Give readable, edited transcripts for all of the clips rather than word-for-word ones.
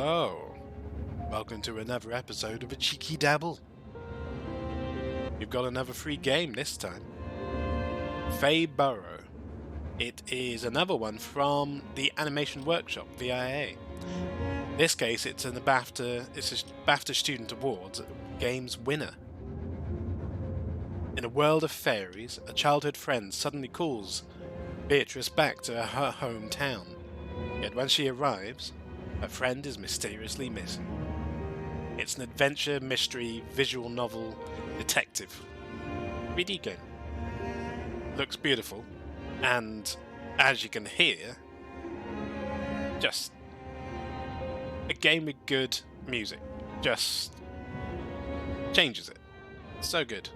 So, welcome to another episode of A Cheeky Dabble. You've got another free game this time. Fayburrow. It is another one from the Animation Workshop, VIA. In this case, it's a BAFTA Student Awards Games winner. In a world of fairies, a childhood friend suddenly calls Beatrice back to her hometown. Yet when she arrives, her friend is mysteriously missing. It's an adventure, mystery, visual novel, detective 3D game. Looks beautiful, and as you can hear, just a game with good music. Just changes it. So good.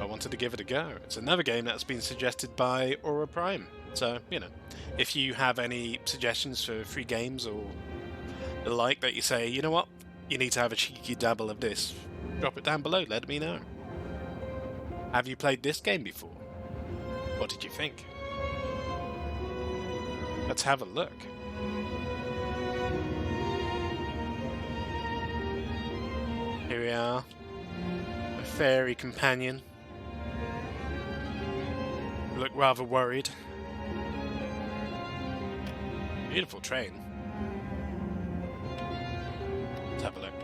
I wanted to give it a go. It's another game that's been suggested by Aura Prime. So, if you have any suggestions for free games or the like that you say, you know what, you need to have a cheeky dabble of this, drop it down below, let me know. Have you played this game before? What did you think? Let's have a look. Here we are. A fairy companion. Look rather worried. Beautiful train. Let's have a look.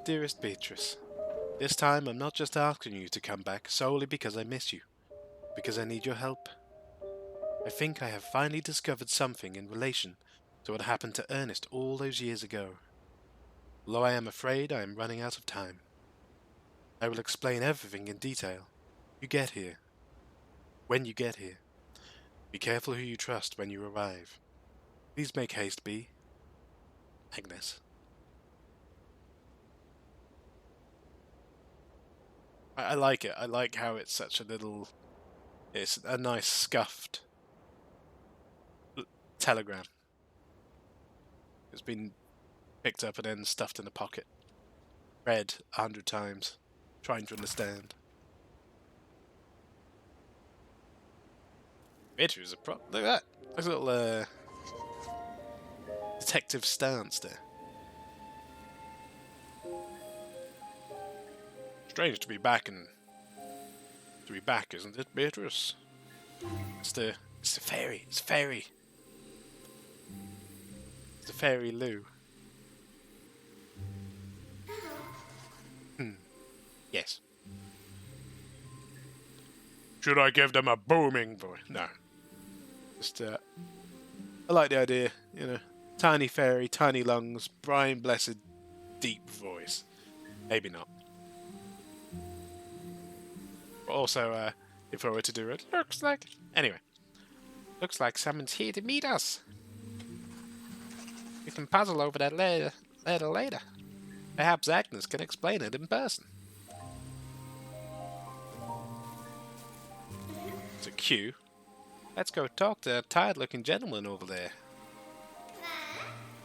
Dearest Beatrice, this time I'm not just asking you to come back solely because I miss you, because I need your help. I think I have finally discovered something in relation to what happened to Ernest all those years ago. Although I am afraid I am running out of time. I will explain everything in detail. You get here. When you get here. Be careful who you trust when you arrive. Please make haste, be Agnes. I like it. I like how it's such a little... It's a nice scuffed telegram. It's been picked up and then stuffed in a pocket. Read 100 times. Trying to understand. It was a prop. Look at that. There's a little detective stance there. Strange to be back, isn't it, Beatrice? It's the fairy. It's fairy. It's the fairy Lou. Yes. Should I give them a booming voice? No. Just, I like the idea, tiny fairy, tiny lungs, Brian Blessed, deep voice. Maybe not. But also, if I were to do it, looks like someone's here to meet us. We can puzzle over that later. Perhaps Agnes can explain it in person. It's a cue. Let's go talk to that tired-looking gentleman over there.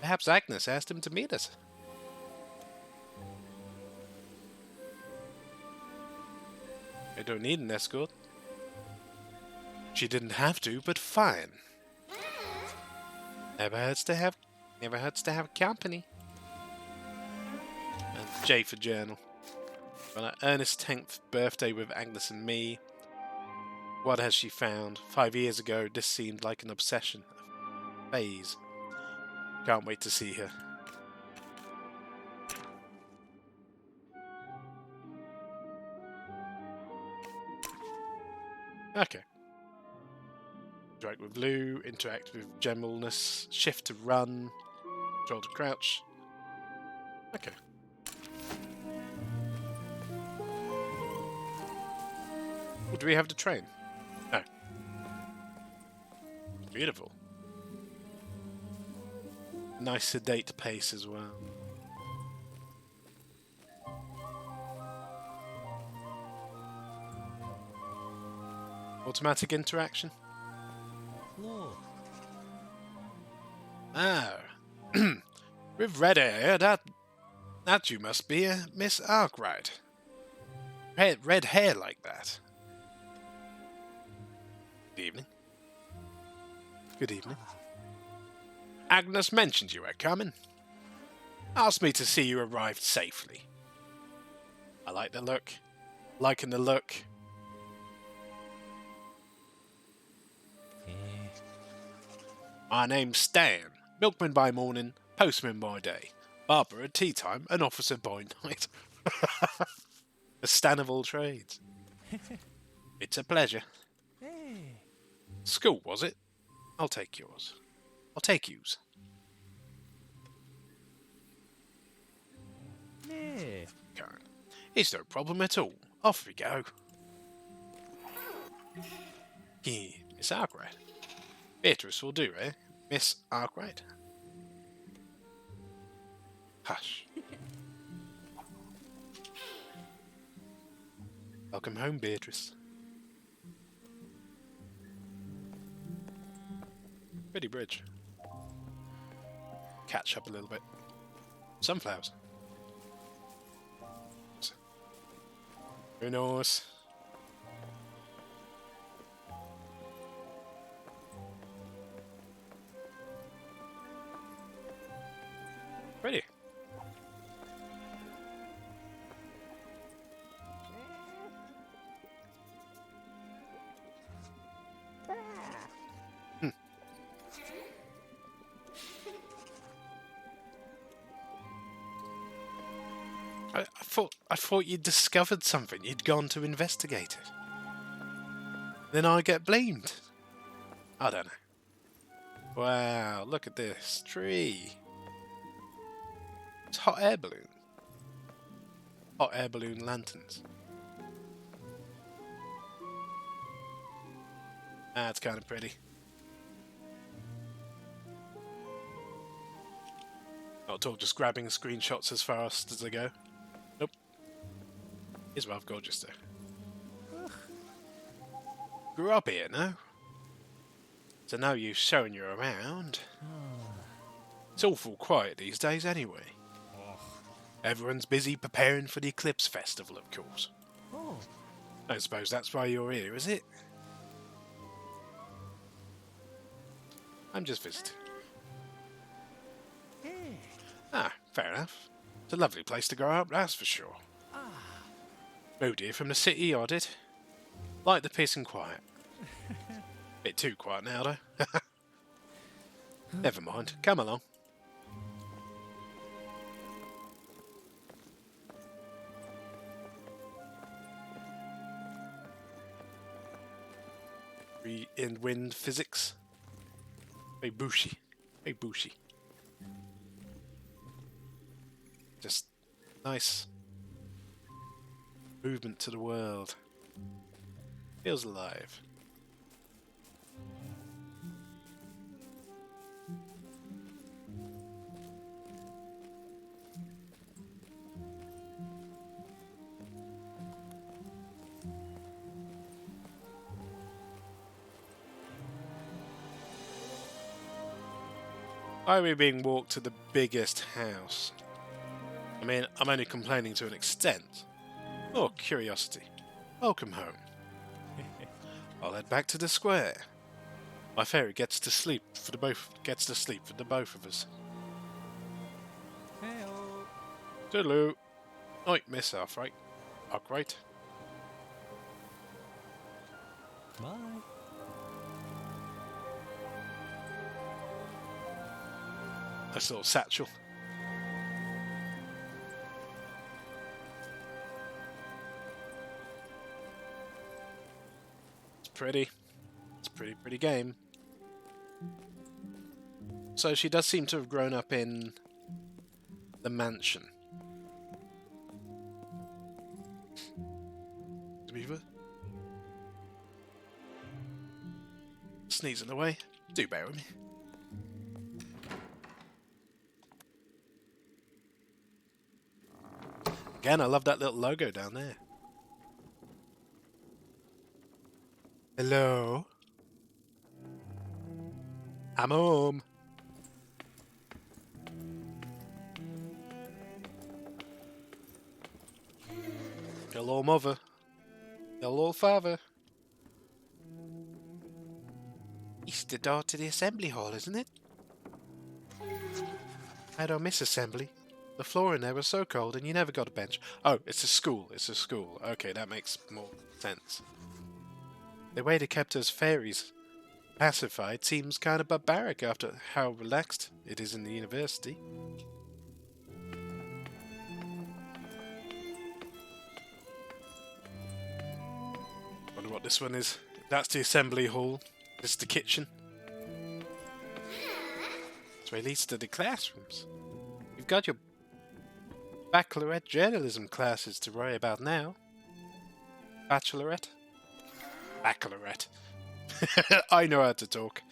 Perhaps Agnes asked him to meet us. I don't need an escort. She didn't have to, but fine. Never hurts to have company. And J for journal. On her Ernest's 10th birthday with Agnes and me. What has she found? 5 years ago, this seemed like an obsession. A phase. Can't wait to see her. Okay. Interact with Lou, interact with generalness, shift to run, control to crouch. Okay. Well, do we have the train? No. Beautiful. Nice sedate pace as well. Automatic interaction? No. Ah. With red hair, that you must be Miss Arkwright. Red hair like that. Good evening. Good evening. Agnes mentioned you were coming. Asked me to see you arrived safely. I like the look. Liking the look. Yeah. My name's Stan. Milkman by morning, postman by day. Barber at tea time, and officer by night. A Stan of all trades. It's a pleasure. Hey. School, was it? I'll take yours. I'll take yous. Yeah. Karen. It's no problem at all. Off we go. Yeah, Miss Arkwright. Beatrice will do, eh? Miss Arkwright? Hush. Welcome home, Beatrice. Pretty bridge. Catch up a little bit. Sunflowers. Who knows? Pretty. I thought you'd discovered something. You'd gone to investigate it. Then I get blamed. I don't know. Wow, look at this tree. It's hot air balloon. Hot air balloon lanterns. That's kind of pretty. Not at all just grabbing screenshots as fast as they go. Nope. Here's what I've got just there. Grew up here, no? So no use showing you around. It's awful quiet these days anyway. Everyone's busy preparing for the Eclipse Festival, of course. Oh. I suppose that's why you're here, is it? I'm just visiting. Hey. Ah, fair enough. It's a lovely place to grow up, that's for sure. Moved here from the city, I did. Like the peace and quiet. Bit too quiet now, though. Never mind, come along. In wind physics. Very bushy. Very bushy. Just nice movement to the world. Feels alive. Why are we being walked to the biggest house? I mean, I'm only complaining to an extent. Oh, curiosity. Welcome home. I'll head back to the square. My fairy gets to sleep for the both of us. Hey-oh. Toodaloo. Night, Miss Arkwright. Arkwright. Bye. Nice little satchel. It's pretty. It's a pretty game. So she does seem to have grown up in the mansion. The beaver. Sneezing away. Do bear with me. Again, I love that little logo down there. Hello? I'm home. Hello, mother. Hello, father. It's the door to the assembly hall, isn't it? I don't miss assembly. The floor in there was so cold and you never got a bench. Oh, it's a school. It's a school. Okay, that makes more sense. The way they kept us fairies pacified seems kind of barbaric after how relaxed it is in the university. Wonder what this one is. That's the assembly hall. This is the kitchen. This way leads to the classrooms. You've got your baccalaureate journalism classes to worry about now. Bachelorette? Baccalaureate. I know how to talk.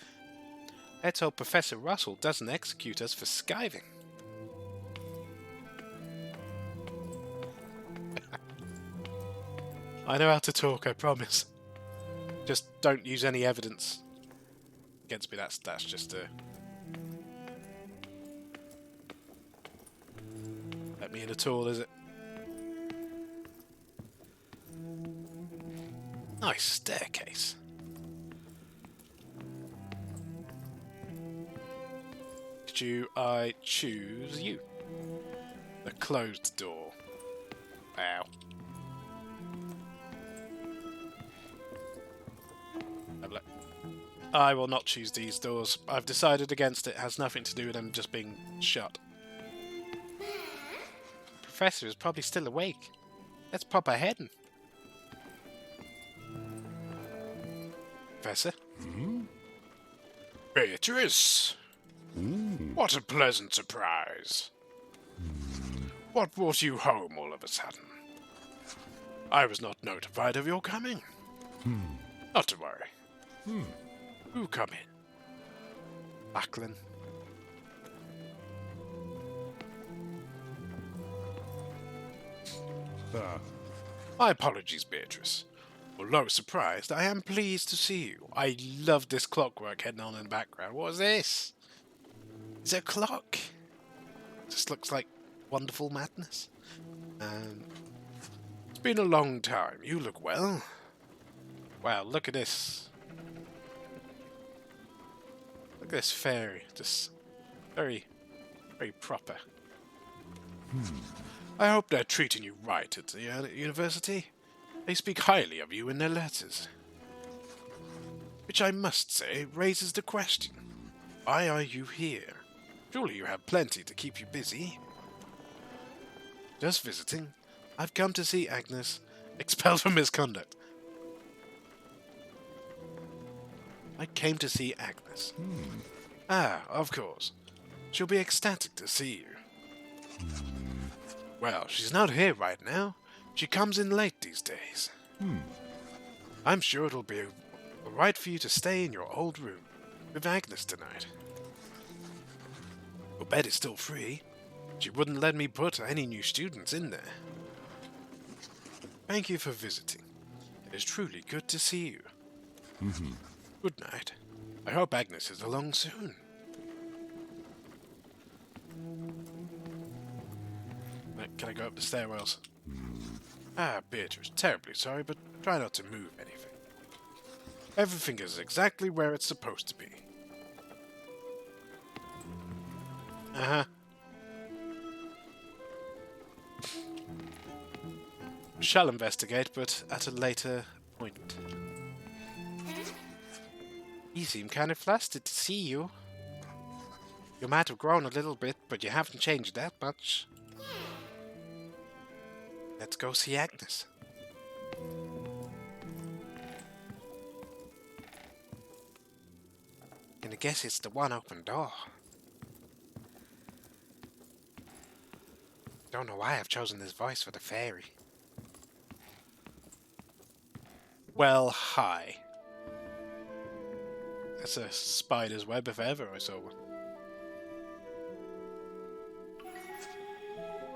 Let's hope Professor Russell doesn't execute us for skiving. I know how to talk, I promise. Just don't use any evidence against me. That's just let me in at all, is it? Nice staircase. I choose you. The closed door. Ow. I will not choose these doors. I've decided against it. It has nothing to do with them just being shut. The professor is probably still awake. Let's pop our head in. Professor? Beatrice! What a pleasant surprise. What brought you home all of a sudden? I was not notified of your coming. Not to worry. Who come in? Lachlan. My apologies, Beatrice. Although surprised, I am pleased to see you. I love this clockwork heading on in the background. What is this? Is it a clock? Just looks like wonderful madness. It's been a long time. You look well. Wow, look at this. Look at this fairy. Just very, very proper. I hope they're treating you right at the university. They speak highly of you in their letters. Which I must say raises the question. Why are you here? Surely you have plenty to keep you busy. Just visiting. I've come to see Agnes expelled for misconduct. I came to see Agnes. Ah, of course. She'll be ecstatic to see you. Well, she's not here right now. She comes in late these days. I'm sure it'll be alright for you to stay in your old room with Agnes tonight. Your bed is still free. She wouldn't let me put any new students in there. Thank you for visiting. It is truly good to see you. Good night. I hope Agnes is along soon. Can I go up the stairwells? Ah, Beatrice, terribly sorry, but try not to move anything. Everything is exactly where it's supposed to be. Shall investigate, but at a later point. You seem kind of flustered to see you. You might have grown a little bit, but you haven't changed that much. Let's go see Agnes. And I guess it's the one open door. Don't know why I've chosen this voice for the fairy. Well, hi. That's a spider's web if ever I saw one.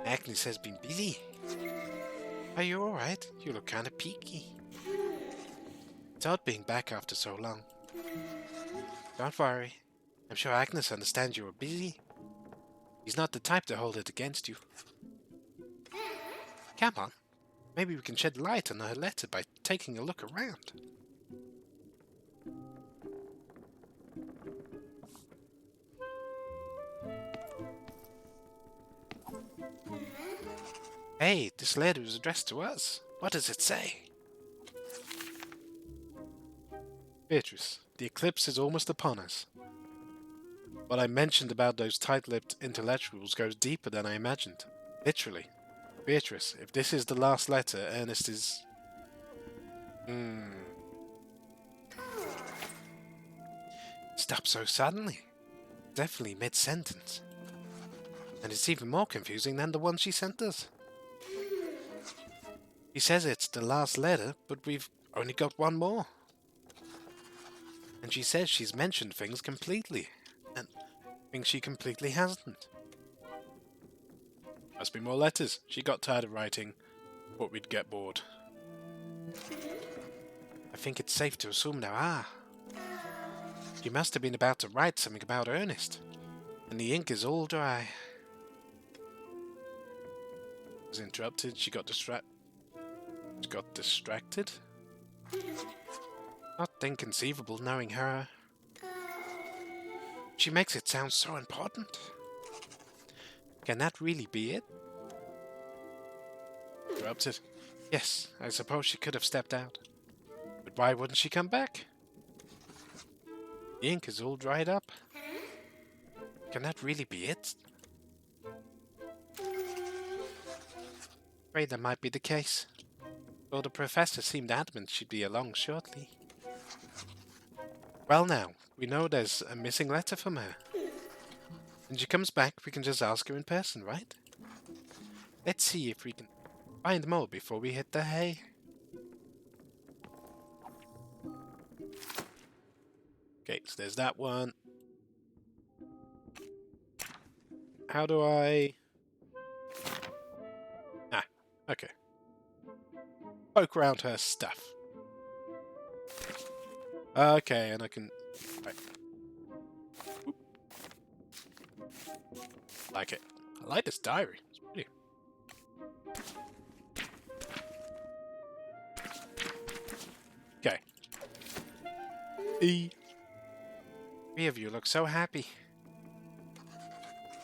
Agnes has been busy. Are you alright? You look kinda peaky. It's odd being back after so long. Don't worry. I'm sure Agnes understands you are busy. He's not the type to hold it against you. Come on. Maybe we can shed light on her letter by taking a look around. Hey, this letter is addressed to us. What does it say? Beatrice, the eclipse is almost upon us. What I mentioned about those tight-lipped intellectuals goes deeper than I imagined. Literally. Beatrice, if this is the last letter, Ernest is... Stop so suddenly. Definitely mid-sentence. And it's even more confusing than the one she sent us. He says it's the last letter, but we've only got one more. And she says she's mentioned things completely, and things she completely hasn't. Must be more letters. She got tired of writing, thought we'd get bored. I think it's safe to assume there are. She must have been about to write something about Ernest, and the ink is all dry. Was interrupted. She got distracted. Not inconceivable knowing her. She makes it sound so important. Can that really be it? Interrupted. Yes, I suppose she could have stepped out. But why wouldn't she come back? The ink is all dried up. Can that really be it? Afraid that might be the case. Though the professor seemed adamant she'd be along shortly. Well now, we know there's a missing letter from her. When she comes back, we can just ask her in person, right? Let's see if we can find more before we hit the hay. Okay, so there's that one. How do I... Ah, okay. Poke around her stuff. Okay, and I can... Right. Like it. I like this diary. It's pretty. Okay. Three of you look so happy.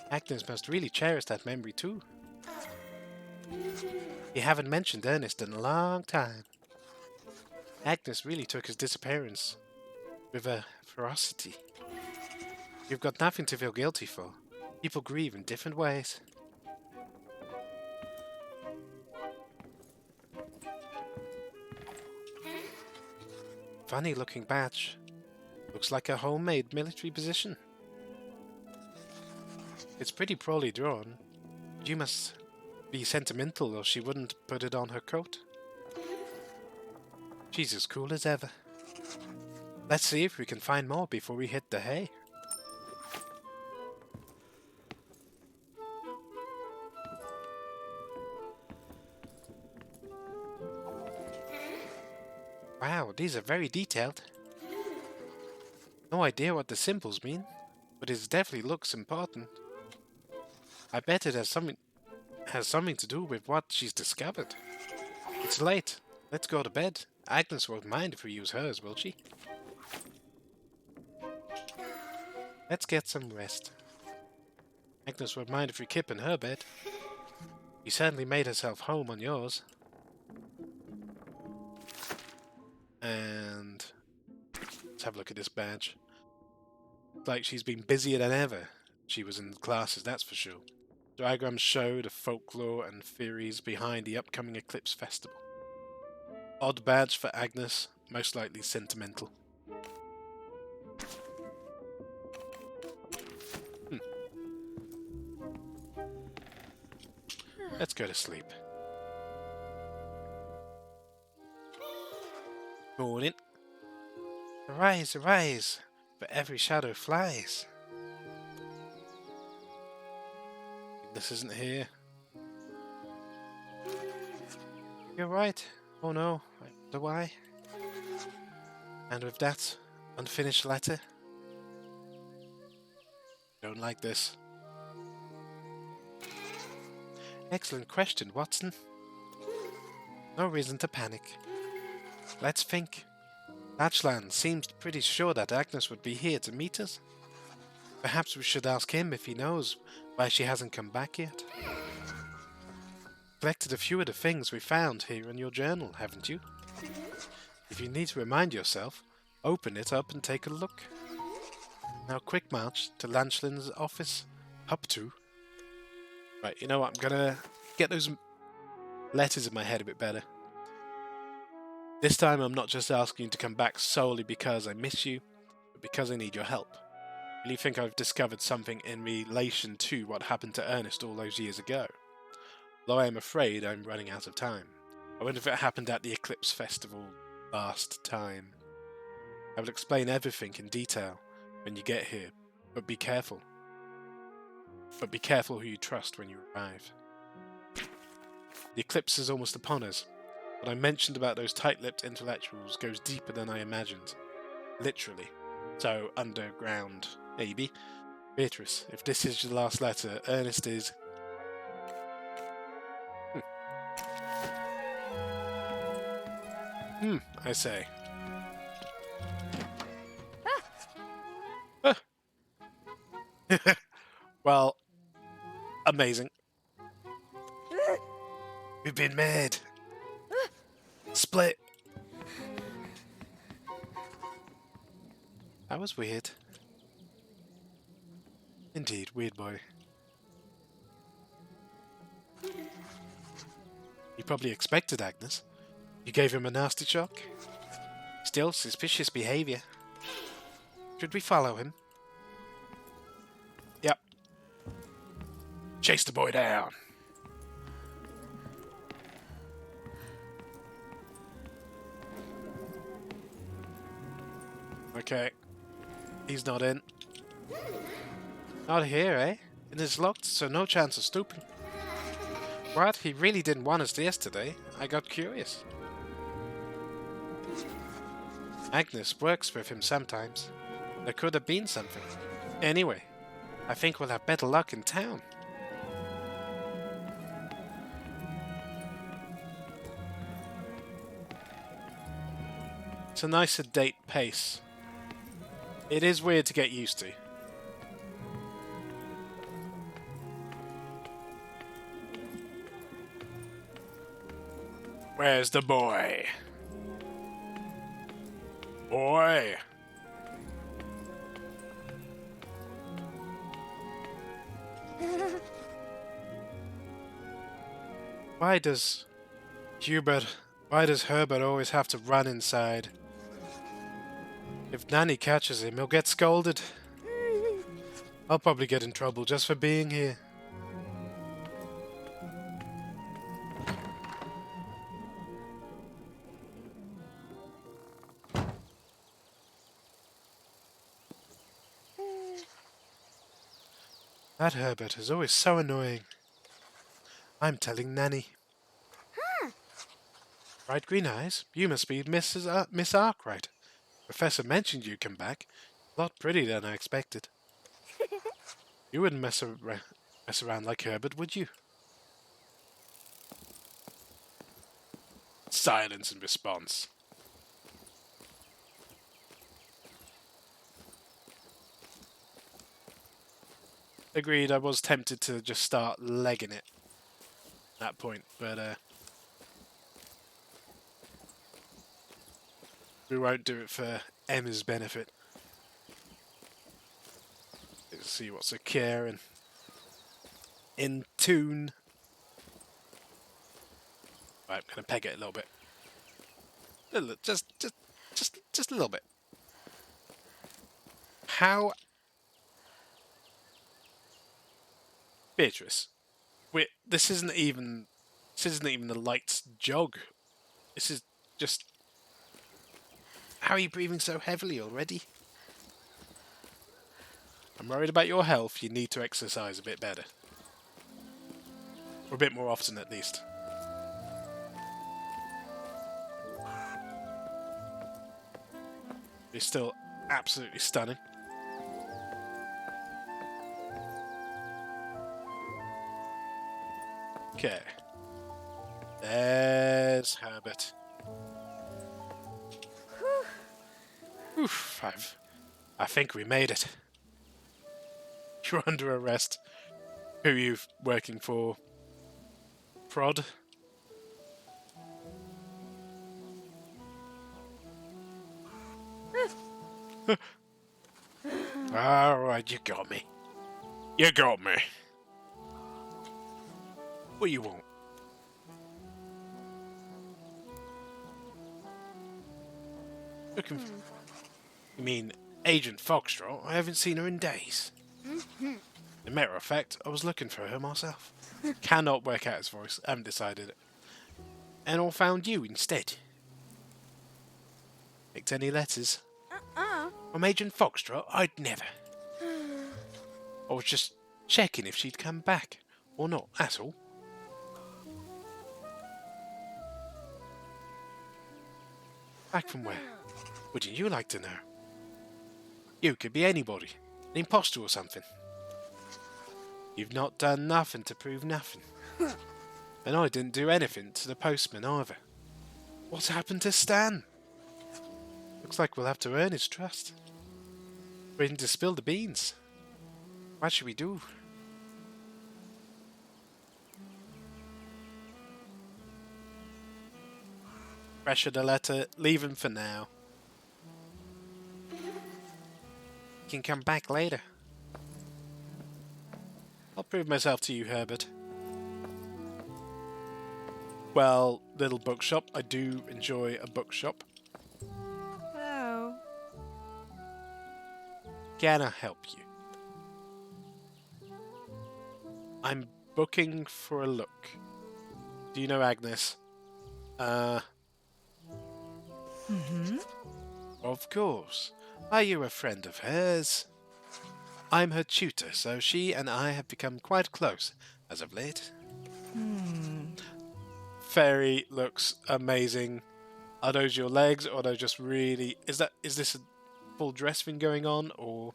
Agnes must really cherish that memory too. You haven't mentioned Ernest in a long time. Agnes really took his disappearance with a ferocity. You've got nothing to feel guilty for. People grieve in different ways. Funny looking badge. Looks like a homemade military position. It's pretty poorly drawn. You must be sentimental or she wouldn't put it on her coat. She's as cool as ever. Let's see if we can find more before we hit the hay. Wow, these are very detailed. No idea what the symbols mean, but it definitely looks important. I bet it has something to do with what she's discovered. It's late. Let's go to bed. Agnes won't mind if we use hers, will she? Let's get some rest. Agnes won't mind if we kip in her bed. She certainly made herself home on yours. And let's have a look at this badge. It's like she's been busier than ever. She was in classes, that's for sure. Diagrams show the folklore and theories behind the upcoming Eclipse Festival. Odd badge for Agnes, most likely sentimental. Let's go to sleep. Morning. Arise, arise, for every shadow flies. This isn't here. You're right. Oh no, I wonder why. And with that unfinished letter. Don't like this. Excellent question, Watson. No reason to panic. Let's think. Latchland seems pretty sure that Agnes would be here to meet us. Perhaps we should ask him if he knows why she hasn't come back yet. Collected a few of the things we found here in your journal, haven't you? If you need to remind yourself, open it up and take a look. Now quick march to Lanchlin's office. Up to. Right, you know what? I'm gonna get those letters in my head a bit better. This time I'm not just asking you to come back solely because I miss you, but because I need your help. I really think I've discovered something in relation to what happened to Ernest all those years ago. Though I am afraid I'm running out of time. I wonder if it happened at the Eclipse Festival last time. I will explain everything in detail when you get here, but be careful. But be careful who you trust when you arrive. The eclipse is almost upon us. What I mentioned about those tight-lipped intellectuals goes deeper than I imagined. Literally. So, underground, maybe. Beatrice, if this is your last letter, Ernest is... I say. Ah. Well, amazing. We've been made. Split. That was weird. Indeed, weird boy. You probably expected Agnes. You gave him a nasty shock. Still suspicious behaviour. Should we follow him? Yep. Chase the boy down. Okay. He's not in. Not here, eh? And it's locked, so no chance of stooping. What? He really didn't want us yesterday. I got curious. Agnes works with him sometimes. There could have been something. Anyway, I think we'll have better luck in town. It's a nice sedate pace. It is weird to get used to. Where's the boy? Boy! Why does Herbert always have to run inside? If Nanny catches him, he'll get scolded. I'll probably get in trouble just for being here. That Herbert is always so annoying. I'm telling Nanny. Bright green eyes? You must be Miss Arkwright. Professor mentioned you'd come back. A lot prettier than I expected. You wouldn't mess around like Herbert, would you? Silence in response. Agreed, I was tempted to just start legging it at that point, but we won't do it for Emma's benefit. Let's see what's secure and in tune. Right, I'm gonna peg it a little bit. Just a little bit. How, Beatrice? Wait, this isn't even the light jog. This is just. How are you breathing so heavily already? I'm worried about your health. You need to exercise a bit better. Or a bit more often, at least. You're still absolutely stunning. Okay. There's Herbert. Oof, I think we made it. You're under arrest. Who are you working for? prod. Alright, you got me. You got me. What you want? Looking for... You mean Agent Foxtrot? I haven't seen her in days. As a matter of fact, I was looking for her myself. Cannot work out his voice. I haven't decided it. And I found you instead. Picked any letters? From Agent Foxtrot? I'd never. I was just checking if she'd come back. Or not, that's all. Back from where? Wouldn't you like to know? You could be anybody. An imposter or something. You've not done nothing to prove nothing. And I didn't do anything to the postman either. What's happened to Stan? Looks like we'll have to earn his trust. Waiting to spill the beans. What should we do? Pressure the letter, leave him for now. You can come back later. I'll prove myself to you, Herbert. Well, little bookshop, I do enjoy a bookshop. Hello. Can I help you? I'm booking for a look. Do you know Agnes? Of course. Are you a friend of hers? I'm her tutor, so she and I have become quite close as of late. Fairy looks amazing. Are those your legs, or are they just really... Is this a full dress thing going on, or...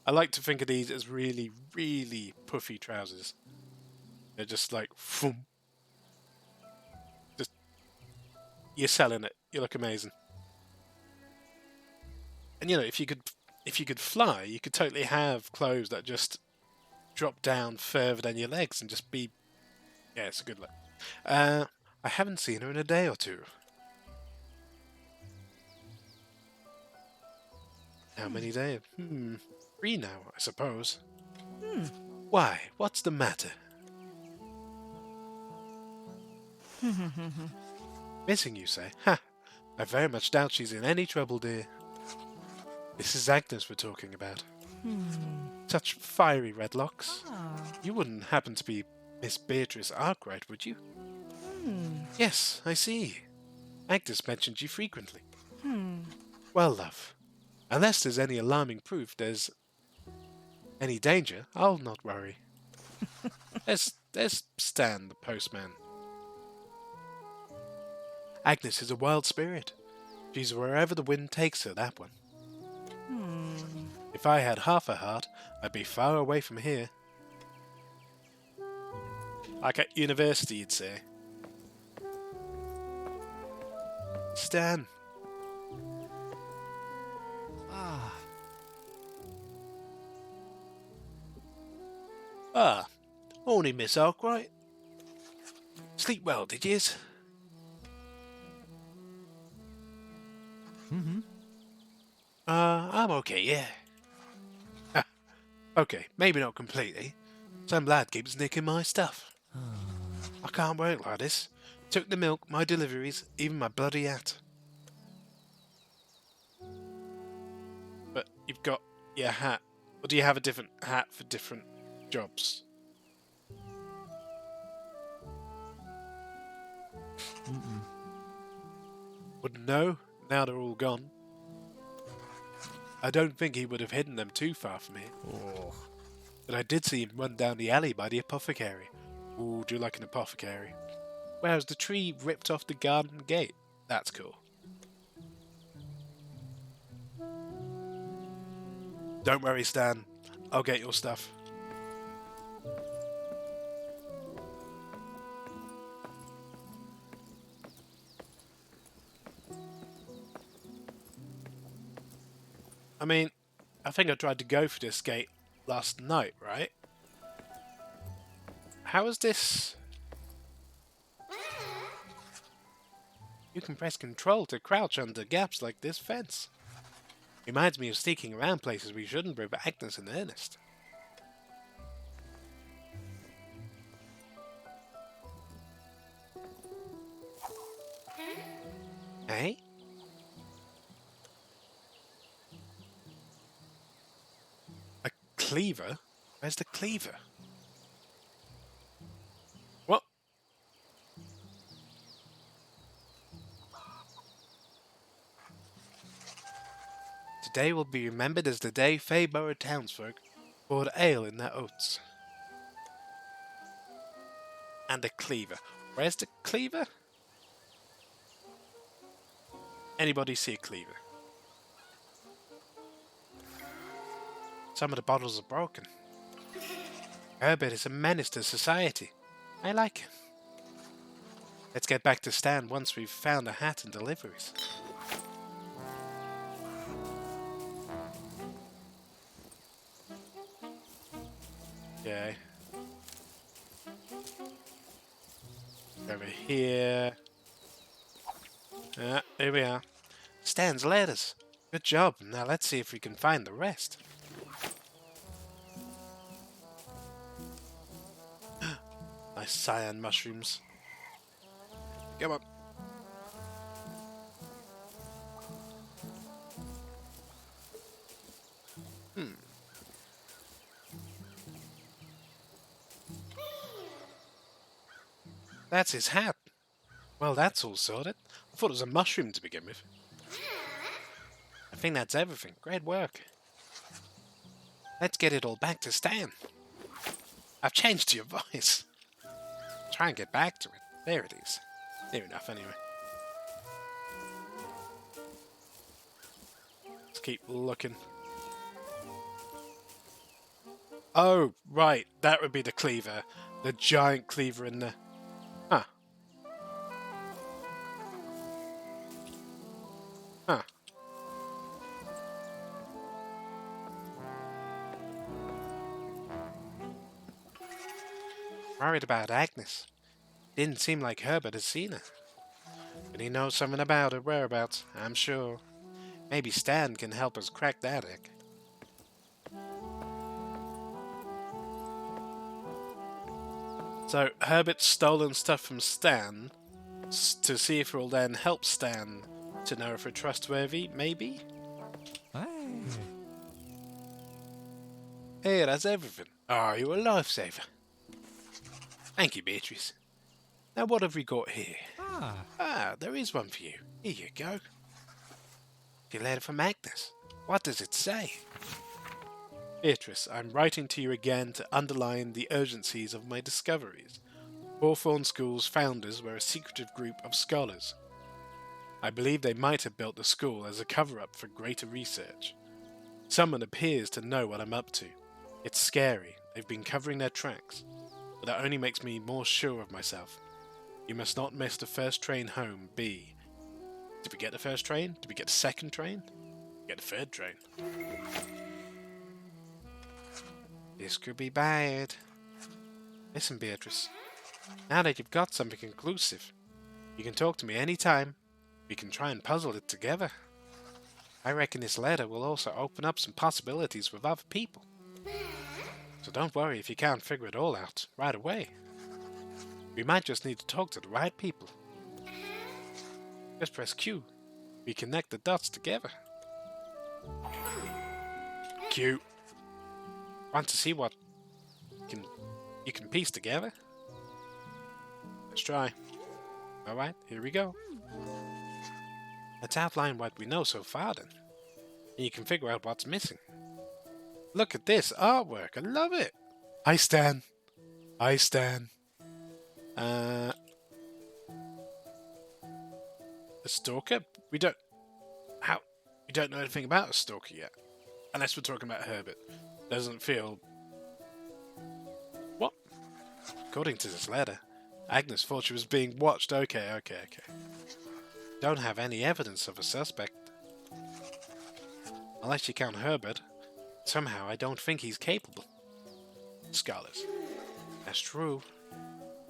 I like to think of these as really, really puffy trousers. They're just like... Phoom. Just... You're selling it. You look amazing. And you know, if you could fly, you could totally have clothes that just drop down further than your legs and just be... Yeah, it's a good look. I haven't seen her in a day or two. How many days? 3 now, I suppose. Why? What's the matter? Missing, you say? Ha! I very much doubt she's in any trouble, dear. This is Agnes we're talking about. Such fiery red locks. You wouldn't happen to be Miss Beatrice Arkwright, would you? Yes, I see. Agnes mentioned you frequently. Well, love, unless there's any alarming proof there's any danger, I'll not worry. There's Stan, the postman. Agnes is a wild spirit. She's wherever the wind takes her, that one. If I had half a heart, I'd be far away from here. Like at university, you'd say. Stan. Morning, Miss Arkwright. Sleep well, did yez? I'm okay, yeah. Okay, maybe not completely. Some lad keeps nicking my stuff. I can't work like this. Took the milk, my deliveries, even my bloody hat. But you've got your hat. Or do you have a different hat for different jobs? Wouldn't know. Now they're all gone. I don't think he would have hidden them too far from here. But I did see him run down the alley by the apothecary. Ooh, do you like an apothecary? Whereas the tree ripped off the garden gate. That's cool. Don't worry, Stan. I'll get your stuff. I mean, I think I tried to go for this gate last night, right? How is this You can press control to crouch under gaps like this fence. Reminds me of sneaking around places we shouldn't with Agnes and Ernest. Hey? A cleaver? Where's the cleaver? What? Today will be remembered as the day Fayburrow townsfolk poured ale in their oats. And a cleaver. Where's the cleaver? Anybody see a cleaver? Some of the bottles are broken. Herbert is a menace to society. I like him. Let's get back to Stan once we've found a hat and deliveries. Okay. Over here. Here we are. Stan's letters. Good job. Now let's see if we can find the rest. Nice cyan mushrooms. Come on. That's his hat. Well, that's all sorted. I thought it was a mushroom to begin with. I think that's everything. Great work. Let's get it all back to Stan. I've changed your voice. Try and get back to it. There it is. Near enough, anyway. Let's keep looking. Oh, right. That would be the cleaver. The giant cleaver in the... Huh. Huh. Worried about Agnes. Didn't seem like Herbert had seen her. But he knows something about her whereabouts, I'm sure. Maybe Stan can help us crack that egg. So, Herbert's stolen stuff from Stan to see if it will then help Stan to know if we're trustworthy, maybe? Hey. Hey, that's everything. Oh, you're a lifesaver. Thank you, Beatrice. Now what have we got here? Ah, there is one for you. Here you go. Your letter from Agnes. What does it say? Beatrice, I'm writing to you again to underline the urgencies of my discoveries. Hawthorne School's founders were a secretive group of scholars. I believe they might have built the school as a cover-up for greater research. Someone appears to know what I'm up to. It's scary. They've been covering their tracks. But that only makes me more sure of myself. You must not miss the first train home, B. Did we get the first train? Did we get the second train? Did we get the third train? This could be bad. Listen, Beatrice. Now that you've got something conclusive, you can talk to me any time. We can try and puzzle it together. I reckon this letter will also open up some possibilities with other people. So don't worry if you can't figure it all out right away. We might just need to talk to the right people. Just press Q. We connect the dots together. Q. Want to see what you can piece together? Let's try. Alright, here we go. Let's outline what we know so far then. And you can figure out what's missing. Look at this artwork. I love it. Hi, Stan. Hi, Stan. A stalker? We don't know anything about a stalker yet. Unless we're talking about Herbert. Doesn't feel... What? According to this letter, Agnes thought she was being watched. Okay. Don't have any evidence of a suspect. Unless you count Herbert. Somehow I don't think he's capable. Scholars. That's true.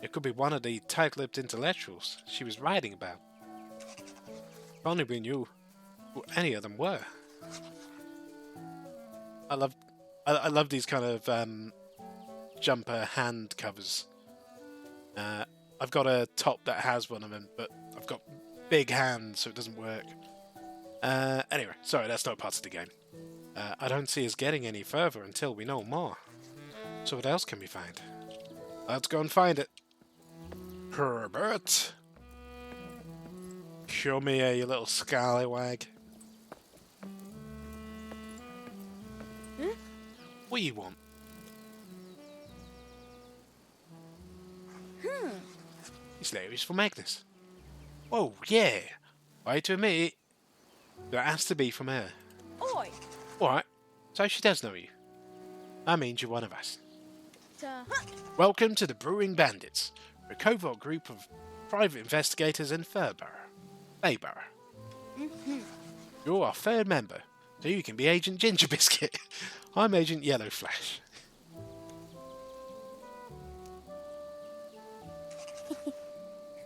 It could be one of the tight-lipped intellectuals she was writing about. If only we knew who any of them were. I love these kind of jumper hand covers. I've got a top that has one of them, but I've got big hands, so it doesn't work. Anyway, sorry, that's not part of the game. I don't see us getting any further until we know more. So what else can we find? Let's go and find it. Herbert! Show me here, you little scallywag. What do you want? This letter is from Agnes. Oh, yeah. I to admit it, that has to be from her. Oi! Alright, so she does know you. That means you're one of us. Huh. Welcome to the Brewing Bandits, a covert group of private investigators in Fayburrow. You're our third member, so you can be Agent Ginger Biscuit. I'm Agent Yellow Flash.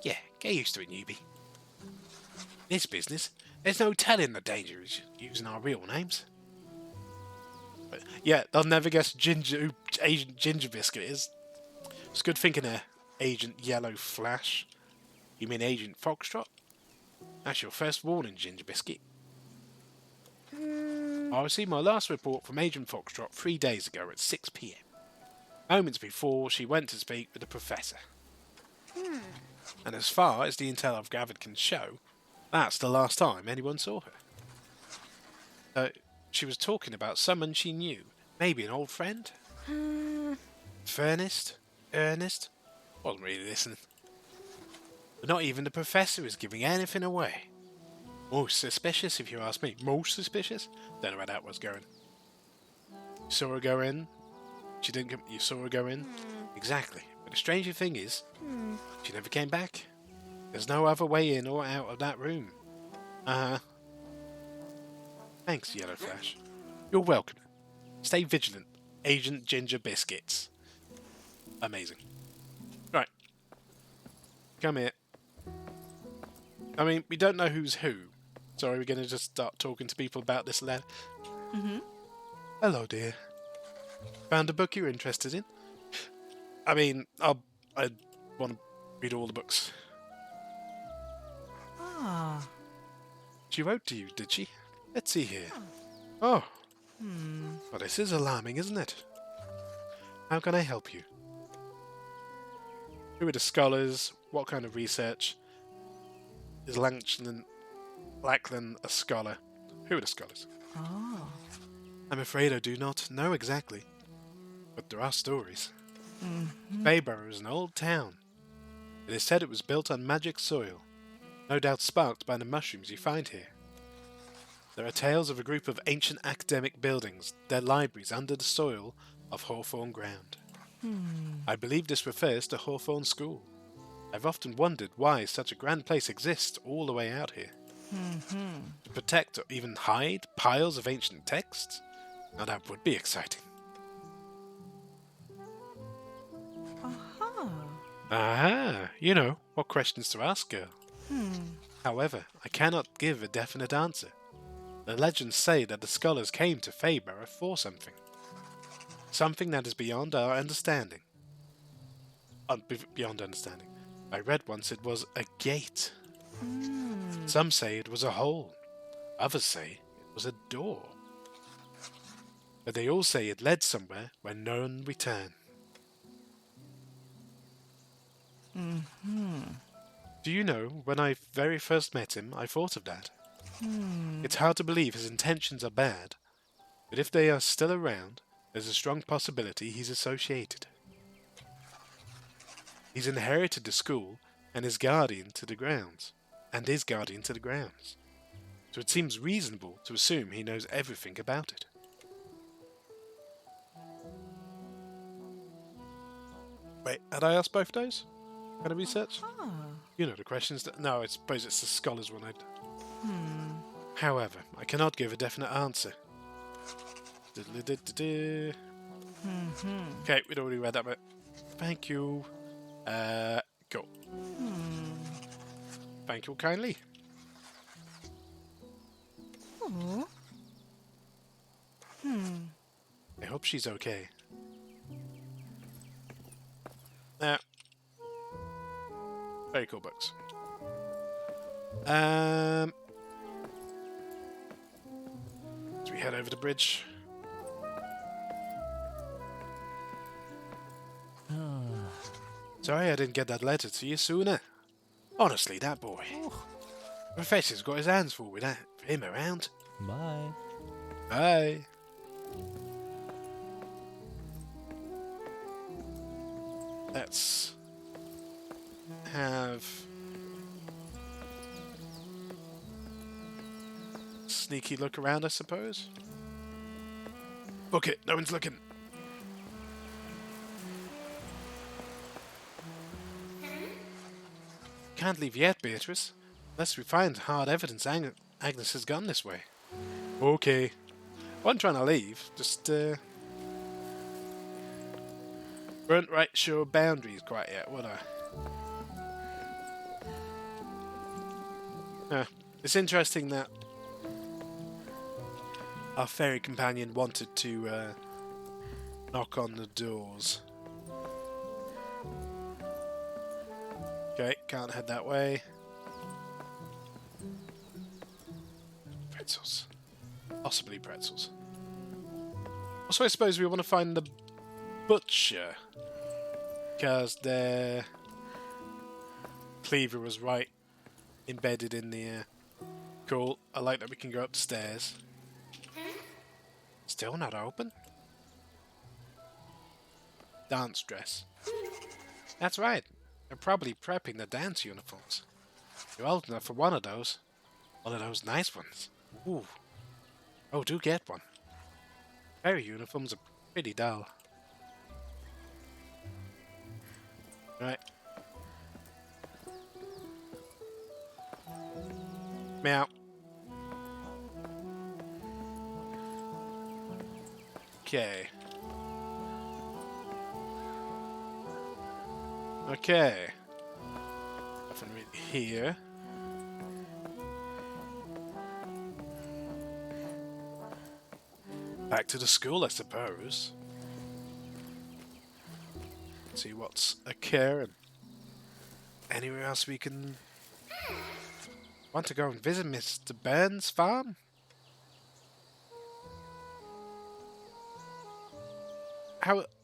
Yeah, get used to it, newbie. This business, there's no telling the dangers using our real names. But yeah, they'll never guess who Agent Ginger Biscuit is. It's good thinking there, Agent Yellow Flash. You mean Agent Foxtrot? That's your first warning, Ginger Biscuit. I received my last report from Agent Foxtrot 3 days ago at 6 p.m. Moments before she went to speak with the professor. And as far as the intel I've gathered can show, that's the last time anyone saw her. She was talking about someone she knew, maybe an old friend? Ernest? Wasn't really listening. But not even the professor is giving anything away. Most suspicious, if you ask me. Most suspicious? Don't know where that was going. You saw her go in. She didn't come. You saw her go in. Exactly. But the stranger thing is, she never came back. There's no other way in or out of that room. Thanks, Yellow Flash. You're welcome. Stay vigilant, Agent Ginger Biscuits. Amazing. Right. Come here. I mean, we don't know who's who. So are we going to just start talking to people about this letter? Hello, dear. Found a book you're interested in? I mean, I want to read all the books. Ah. She wrote to you, did she? Let's see here. Oh. Well, this is alarming, isn't it? How can I help you? Who are the scholars? What kind of research? Is Lackland a scholar? Who are the scholars? Oh. I'm afraid I do not know exactly. But there are stories. Fayburrow is an old town. It is said it was built on magic soil, no doubt sparked by the mushrooms you find here. There are tales of a group of ancient academic buildings, their libraries under the soil of Hawthorne ground. I believe this refers to Hawthorne School. I've often wondered why such a grand place exists all the way out here. To protect or even hide piles of ancient texts? Now that would be exciting. Aha! You know, what questions to ask, girl. However, I cannot give a definite answer. The legends say that the scholars came to Fayburrow for something. Something that is beyond our understanding. Beyond understanding. I read once it was a gate. Some say it was a hole. Others say it was a door. But they all say it led somewhere where none return. Do you know, when I very first met him, I thought of that. It's hard to believe his intentions are bad, but if they are still around, there's a strong possibility he's associated. He's inherited the school and is guardian to the grounds. So it seems reasonable to assume he knows everything about it. Wait, had I asked both those? Kind of research? You know the questions that... No, I suppose it's the scholars one. However, I cannot give a definite answer. Okay, we'd already read that bit. Thank you. Cool. Thank you kindly. Oh. I hope she's okay. Yeah. Very cool books. As we head over the bridge. Sorry I didn't get that letter to you sooner. Honestly, that boy. The professor's got his hands full with him around. Bye. Bye. Let's have a sneaky look around, I suppose. Book it, no one's looking. Can't leave yet, Beatrice. Unless we find hard evidence Agnes has gone this way. Okay. I wasn't trying to leave, just weren't right sure boundaries quite yet, would I? It's interesting that our fairy companion wanted to knock on the doors. Okay, can't head that way. Pretzels. Possibly pretzels. Also, I suppose we want to find the butcher. Because their cleaver was right embedded in the... Cool. I like that we can go up the stairs. Still not open? Dance dress. That's right. They're probably prepping the dance uniforms. You're old enough for one of those. One of those nice ones. Ooh. Oh, do get one. Fairy uniforms are pretty dull. Right. Meow. Okay. Okay. Nothing really here. Back to the school, I suppose. See what's occurring. Anywhere else we can... Want to go and visit Mr. Burns' farm?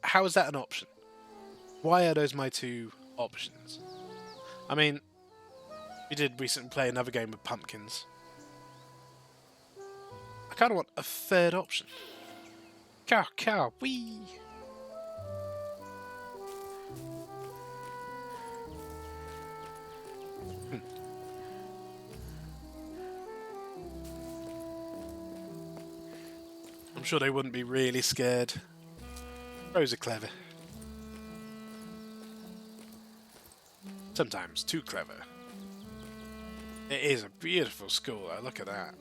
How is that an option? Why are those my two options? I mean, we did recently play another game with pumpkins. I kind of want a third option. Cow, wee! I'm sure they wouldn't be really scared. Crows are clever. Sometimes too clever. It is a beautiful school, though. Look at that.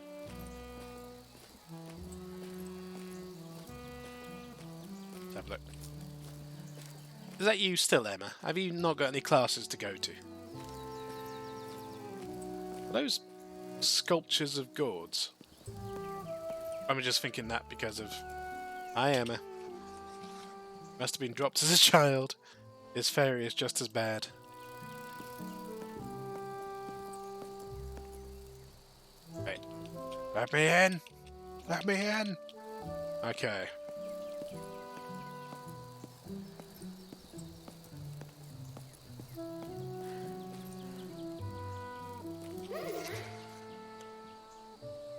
Let's have a look. Is that you still, Emma? Have you not got any classes to go to? Are those sculptures of gourds? I'm just thinking that because of... Hi, Emma. Must have been dropped as a child. This fairy is just as bad. Wait. Let me in! Let me in! Okay.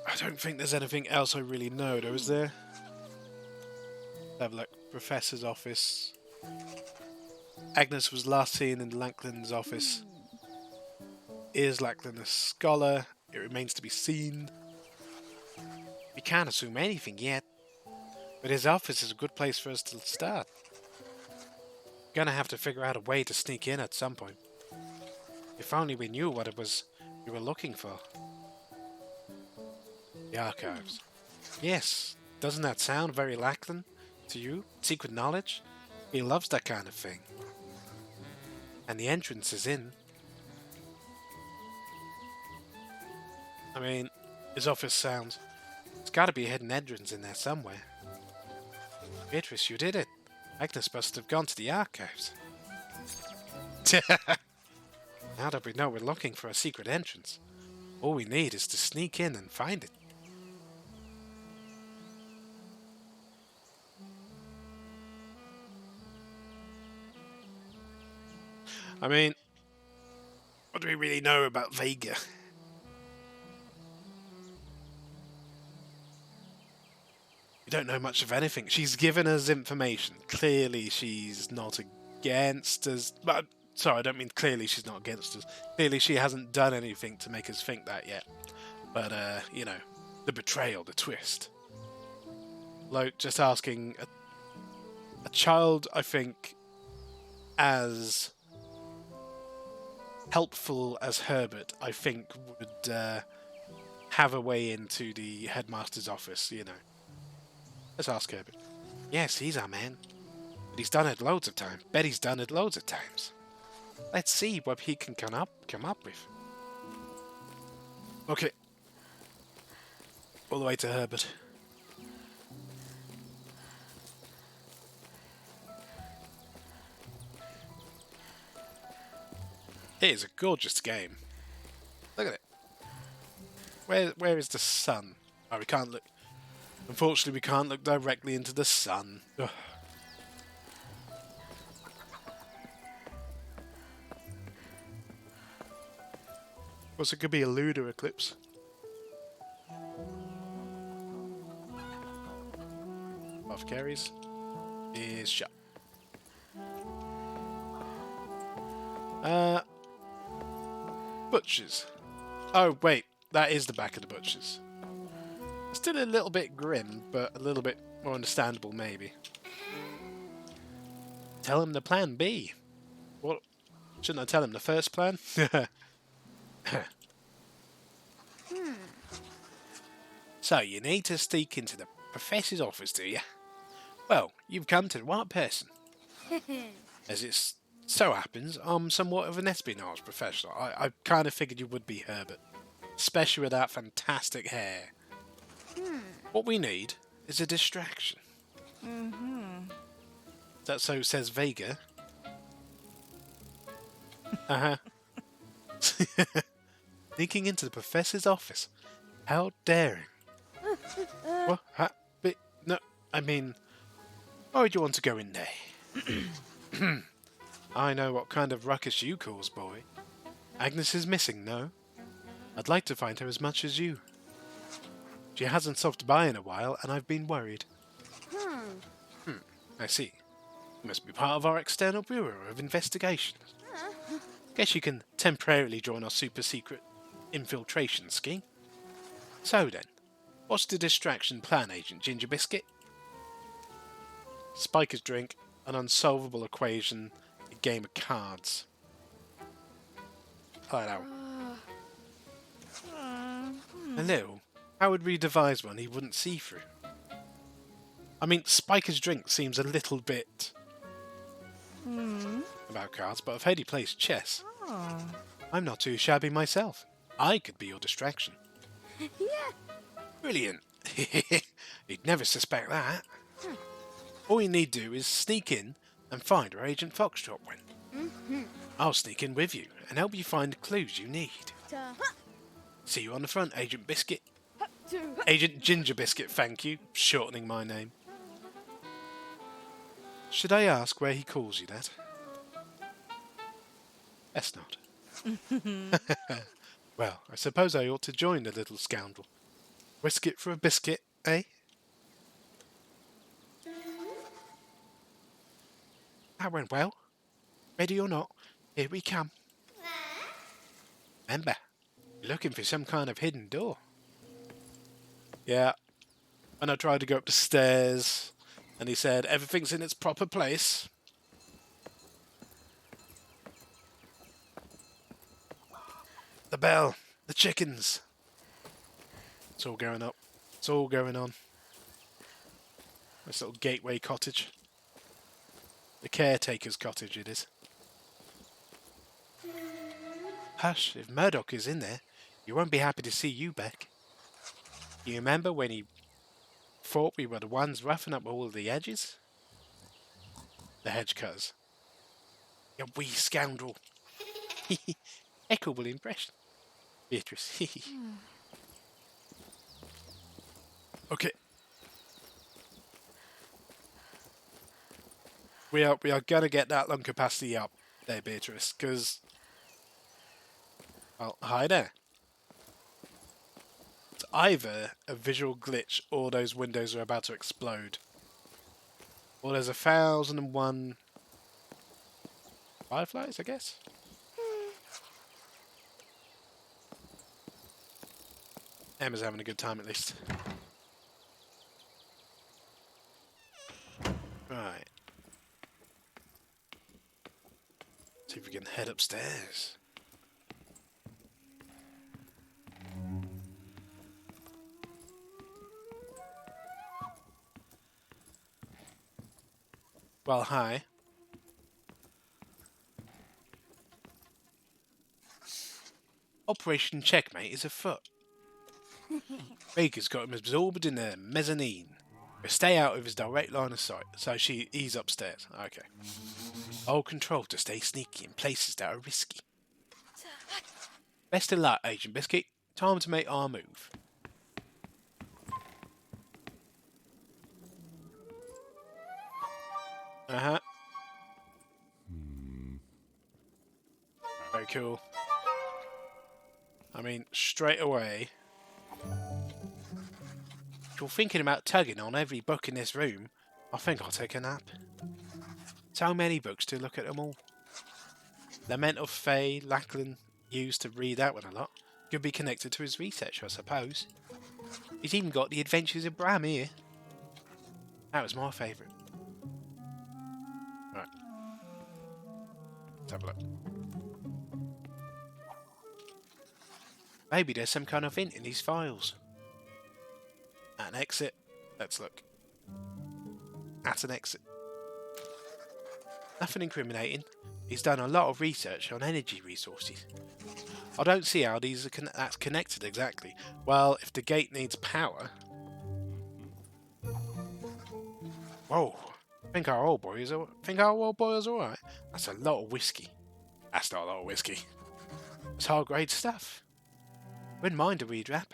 I don't think there's anything else I really know, though, is there? Have a look. Professor's office. Agnes was last seen in Lackland's office. Is Lackland a scholar? It remains to be seen. We can't assume anything yet, but his office is a good place for us to start. Gonna have to figure out a way to sneak in at some point. If only we knew what it was we were looking for. The archives. Yes, doesn't that sound very Lackland to you? Secret knowledge? He loves that kind of thing. And the entrance is in. I mean, his office sounds got to be a hidden entrance in there somewhere. Beatrice, you did it. Agnes must have gone to the archives. Now that we know we're looking for a secret entrance, all we need is to sneak in and find it. I mean, what do we really know about Vega? We don't know much of anything. She's given us information. Clearly she's not against us. But, sorry, I don't mean clearly she's not against us. Clearly she hasn't done anything to make us think that yet. But, you know, the betrayal, the twist. Like, just asking a child, I think, as helpful as Herbert, I think, would have a way into the headmaster's office, you know. Let's ask Herbert. Yes, he's our man. But he's done it loads of times. Betty's done it loads of times. Let's see what he can come up with. Okay. All the way to Herbert. It is a gorgeous game. Look at it. Where is the sun? Oh, we can't look. Unfortunately, we can't look directly into the sun. Ugh. Of course, it could be a lunar eclipse. Apothecaries is shut. Butchers. Oh, wait. That is the back of the butchers. Still a little bit grim, but a little bit more understandable, maybe. Tell him the plan B. What? Shouldn't I tell him the first plan? So, you need to sneak into the professor's office, do you? Well, you've come to the right person. As it so happens, I'm somewhat of an espionage professional. I kind of figured you would be, Herbert. Especially with that fantastic hair. What we need is a distraction. That so says Vega. Sneaking into the professor's office. How daring. What? No, I mean, why would you want to go in there? I know what kind of ruckus you cause, boy. Agnes is missing, no? I'd like to find her as much as you. She hasn't stopped by in a while, and I've been worried. I see. You must be part of our external bureau of investigations. Guess you can temporarily join our super-secret infiltration scheme. So then, what's the distraction plan, Agent Ginger Biscuit? Spiker's drink, an unsolvable equation, a game of cards. Hello. Hello? How would we devise one he wouldn't see through? I mean, Spiker's drink seems a little bit about cards, but I've heard he plays chess. I'm not too shabby myself. I could be your distraction. Brilliant. He'd never suspect that. All you need to do is sneak in and find where Agent Foxtrot went. I'll sneak in with you and help you find the clues you need. See you on the front, Agent Biscuit. Agent Ginger Biscuit, thank you, shortening my name. Should I ask where he calls you that? Best not. Well, I suppose I ought to join the little scoundrel. Risk it for a biscuit, eh? That went well. Ready or not, here we come. Remember, you're looking for some kind of hidden door. Yeah. When I tried to go up the stairs, and he said, everything's in its proper place. The bell. The chickens. It's all going up. It's all going on. This little gateway cottage. The caretaker's cottage it is. Hush, if Murdoch is in there, he won't be happy to see you back. You remember when he thought we were the ones roughing up all of the edges? The hedge cutters. You wee scoundrel. Equable impression. Beatrice. Okay. We are gonna get that lung capacity up there, Beatrice, because well, hi there. It's either a visual glitch or those windows are about to explode. Well, there's 1,001 fireflies, I guess. Emma's having a good time at least. Right. See if we can head upstairs. Well, hi. Operation Checkmate is afoot. Baker's got him absorbed in the mezzanine. But stay out of his direct line of sight, so he's upstairs. Okay. Hold control to stay sneaky in places that are risky. Best of luck, Agent Biscuit. Time to make our move. Uh-huh. Very cool. I mean, straight away, if you're thinking about tugging on every book in this room, I think I'll take a nap. So many books to look at them all. Lament of Faye, Lachlan used to read that one a lot. Could be connected to his research, I suppose. He's even got The Adventures of Bram here. That was my favourite. Right. Let's have a look. Maybe there's some kind of hint in these files. At an exit. Let's look. At an exit. Nothing incriminating. He's done a lot of research on energy resources. I don't see how these are that's connected exactly. Well, if the gate needs power... Whoa. Think our old boy is alright. That's a lot of whiskey. That's not a lot of whiskey. It's high grade stuff. Wouldn't mind a redrap.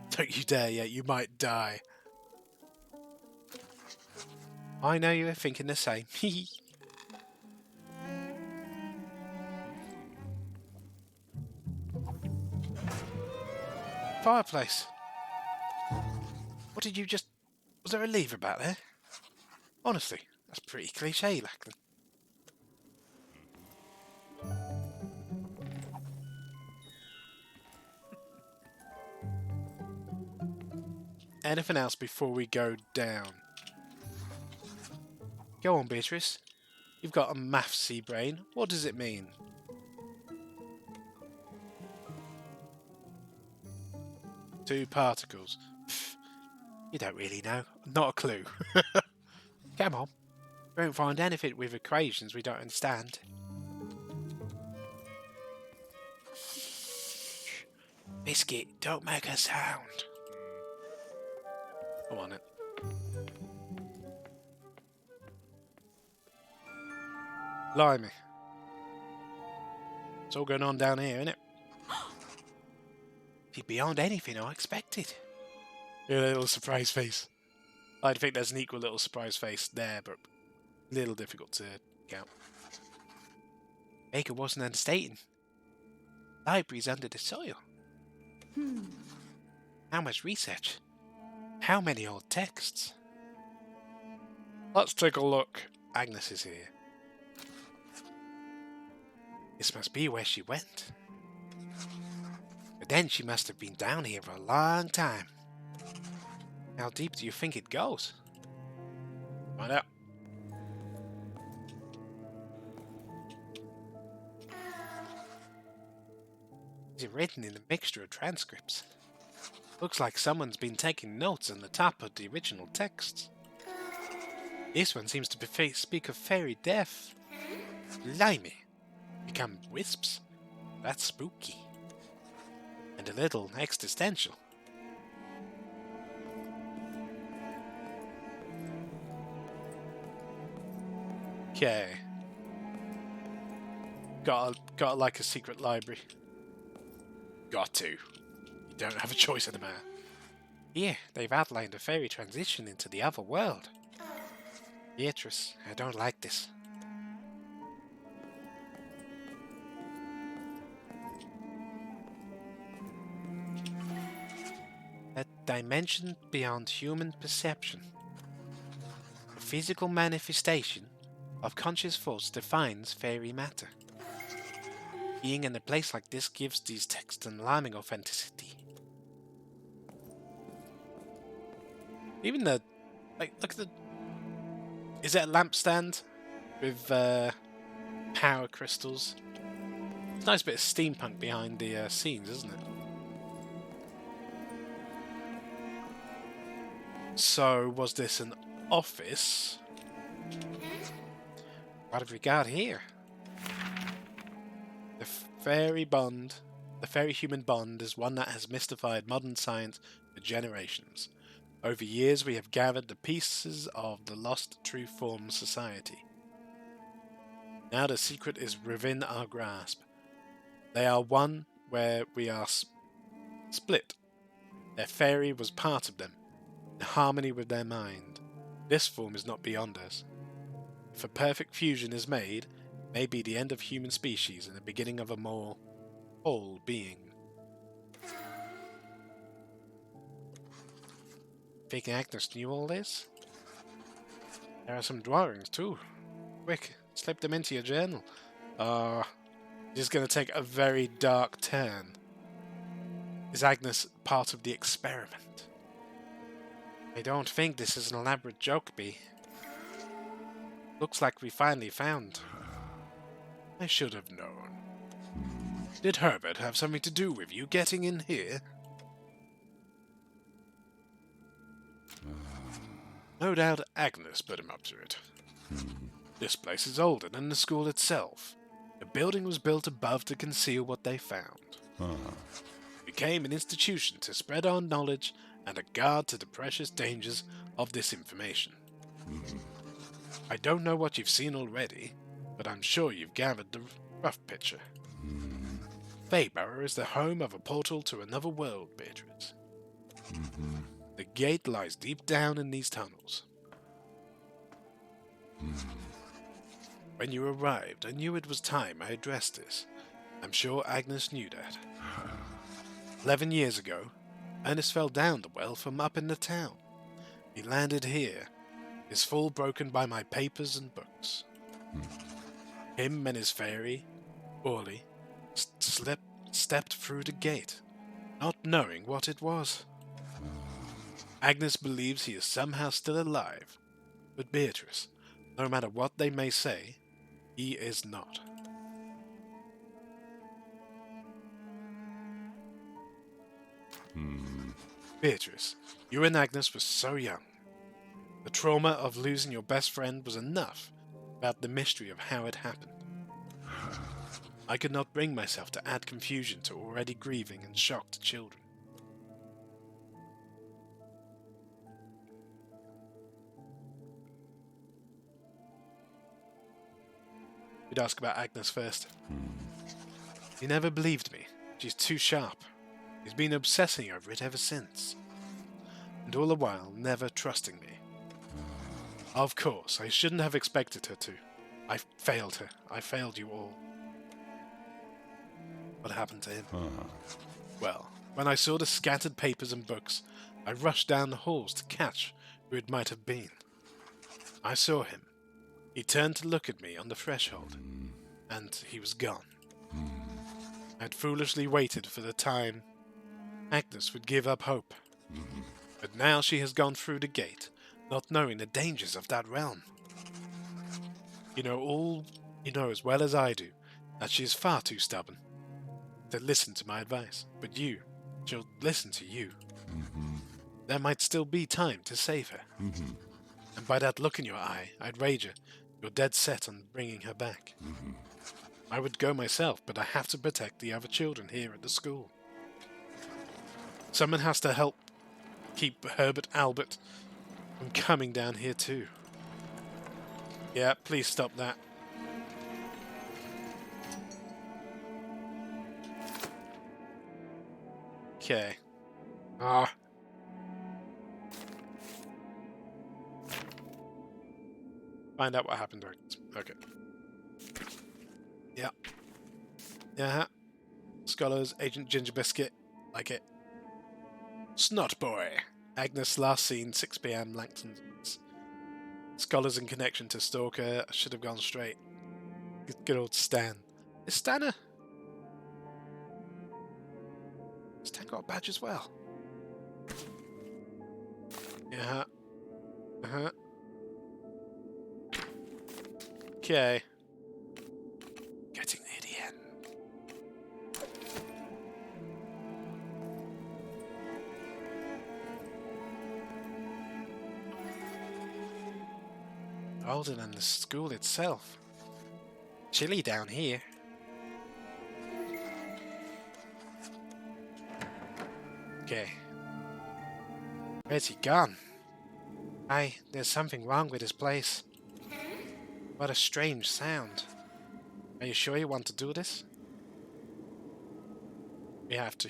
Don't you dare yet, you might die. I know you were thinking the same. Fireplace. What did you just... Was there a lever back there? Honestly, that's pretty cliche, Lachlan. Anything else before we go down? Go on, Beatrice. You've got a mathsy brain. What does it mean? Two particles. Pfft, you don't really know. Not a clue. Come on. We won't find anything with equations we don't understand. Biscuit, don't make a sound. Come on, it. Blimey. It's all going on down here, isn't it? It's beyond anything I expected. Your little surprise face. I think there's an equal little surprise face there, but a little difficult to count. Baker wasn't understating. Library's under the soil. How much research? How many old texts? Let's take a look. Agnes is here. This must be where she went. But then she must have been down here for a long time. How deep do you think it goes? Find out. Is it written in a mixture of transcripts? Looks like someone's been taking notes on the top of the original texts. This one seems to speak of fairy death. Blimey. Become wisps? That's spooky. And a little existential. Okay. Got like a secret library. Got to. You don't have a choice anymore. Yeah, they've outlined a fairy transition into the other world. Beatrice, I don't like this. A dimension beyond human perception. A physical manifestation of conscious force defines fairy matter. Being in a place like this gives these texts an alarming authenticity. Even the... like, look at the... Is that a lampstand? With, power crystals? It's a nice bit of steampunk behind the scenes, isn't it? So, was this an office? What have we got here? The fairy-human bond is one that has mystified modern science for generations. Over years we have gathered the pieces of the lost true form society. Now the secret is within our grasp. They are one where we are split. Their fairy was part of them, in harmony with their mind. This form is not beyond us. If a perfect fusion is made, it may be the end of human species and the beginning of a more whole being. Think Agnes knew all this? There are some drawings too. Quick, slip them into your journal. This is going to take a very dark turn. Is Agnes part of the experiment? I don't think this is an elaborate joke, B. Looks like we finally found. I should have known. Did Herbert have something to do with you getting in here? No doubt Agnes put him up to it. This place is older than the school itself. The building was built above to conceal what they found. It became an institution to spread our knowledge and a guard to the precious dangers of this information. I don't know what you've seen already, but I'm sure you've gathered the rough picture. Fayburrow is the home of a portal to another world, Beatrice. The gate lies deep down in these tunnels. When you arrived, I knew it was time I addressed this. I'm sure Agnes knew that. 11 years ago, Ernest fell down the well from up in the town. He landed here, his fall broken by my papers and books. Him and his fairy, Orly, stepped through the gate, not knowing what it was. Agnes believes he is somehow still alive, but Beatrice, no matter what they may say, he is not. Beatrice, you and Agnes were so young. The trauma of losing your best friend was enough about the mystery of how it happened. I could not bring myself to add confusion to already grieving and shocked children. We'd ask about Agnes first. He never believed me. She's too sharp. He's been obsessing over it ever since. And all the while, never trusting me. Of course, I shouldn't have expected her to. I failed her. I failed you all. What happened to him? Well, when I saw the scattered papers and books, I rushed down the halls to catch who it might have been. I saw him. He turned to look at me on the threshold, and he was gone. I had foolishly waited for the time Agnes would give up hope. But now she has gone through the gate, not knowing the dangers of that realm. You know as well as I do, that she is far too stubborn to listen to my advice. But she'll listen to you. There might still be time to save her. And by that look in your eye, I'd wager you're dead set on bringing her back. I would go myself, but I have to protect the other children here at the school. Someone has to help keep Herbert Albert from coming down here too. Yeah, please stop that. Okay. Ah. Find out what happened during this. Okay. Yeah. Yeah. Scholars, Agent Ginger Biscuit. Like it. Snot Boy. Agnes last seen 6 p.m. Langton. Scholars in connection to Stalker. I should have gone straight. Good old Stan. Is Stan got a badge as well? Yeah. Uh-huh. Okay. Getting near the end. Older than the school itself. Chilly down here. Okay. Where's he gone? Aye, there's something wrong with this place. What a strange sound. Are you sure you want to do this? We have to.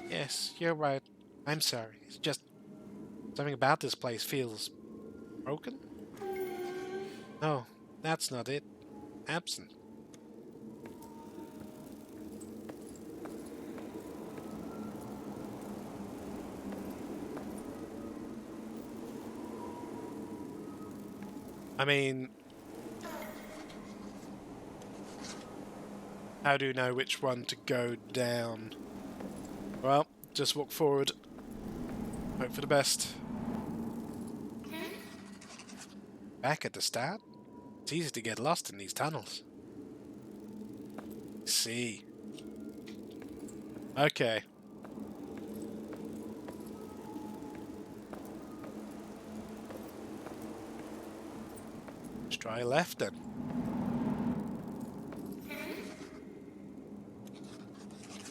Yes, you're right. I'm sorry. It's just something about this place feels broken? No, that's not it. Absent. I mean, how do you know which one to go down? Well, just walk forward. Hope for the best. Back at the start? It's easy to get lost in these tunnels. See. Okay. Let's try left then.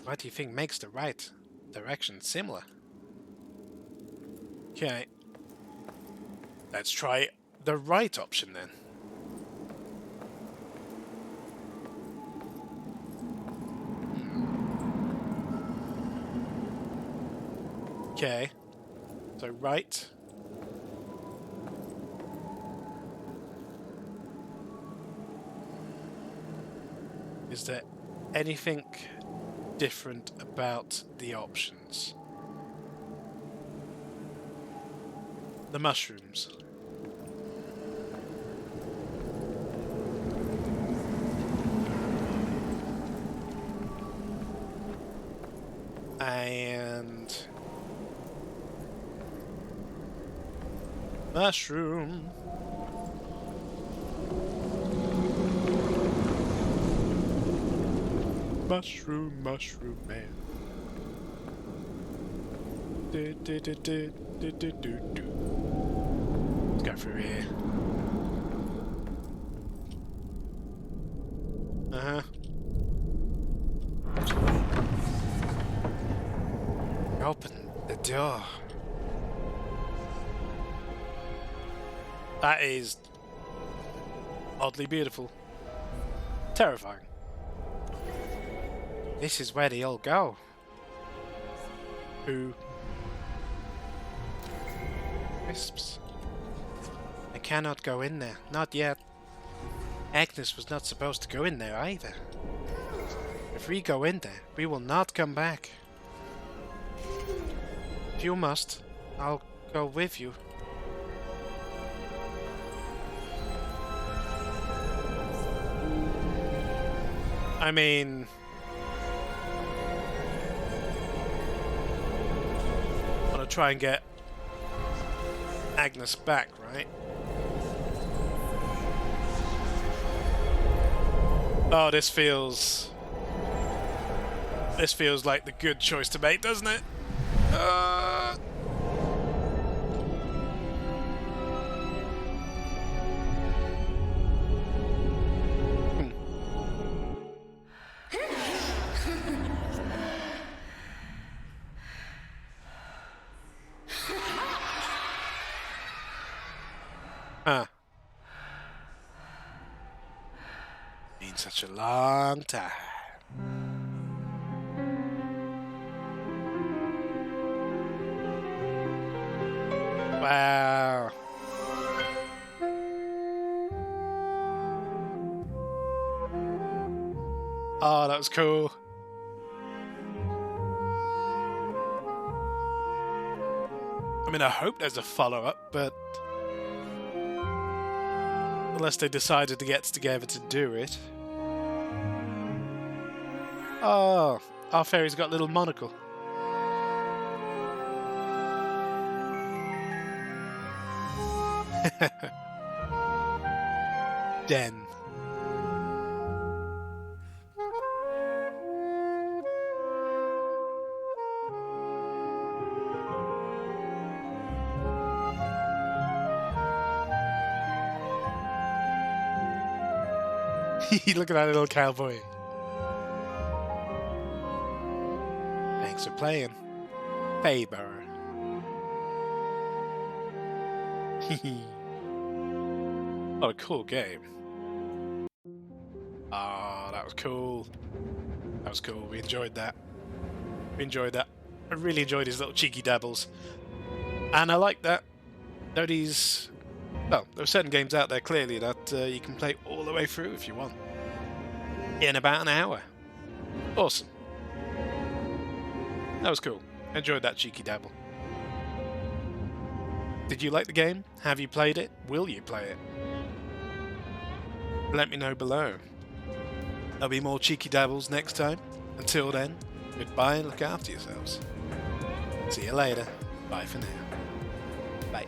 What do you think makes the right direction similar? Okay. Let's try the right option then. Okay. So right. Is there anything different about the options? The mushrooms. And mushroom. Mushroom, mushroom man. Do, do, do, do, do, do, do, do. Let's go through here. Uh-huh. Open the door. That is oddly beautiful. Terrifying. This is where they all go. Who? Crisps. I cannot go in there. Not yet. Agnes was not supposed to go in there either. If we go in there, we will not come back. If you must, I'll go with you. I mean... I want to try and get Agnes back, right? Oh, this feels like the good choice to make, doesn't it? Huh. such a long time. Wow. Oh, that was cool. I mean, I hope there's a follow-up, but unless they decided to get together to do it. Oh, our fairy's got a little monocle. Den. Look at that little cowboy. Thanks for playing, Fayburrow. What a cool game. Ah, that was cool. That was cool. We enjoyed that. We enjoyed that. I really enjoyed his little cheeky dabbles. And I like that. Well, there are certain games out there clearly that you can play all the way through if you want. In about an hour. Awesome. That was cool. Enjoyed that cheeky dabble. Did you like the game? Have you played it? Will you play it? Let me know below. There'll be more cheeky dabbles next time. Until then, goodbye and look after yourselves. See you later. Bye for now. Bye.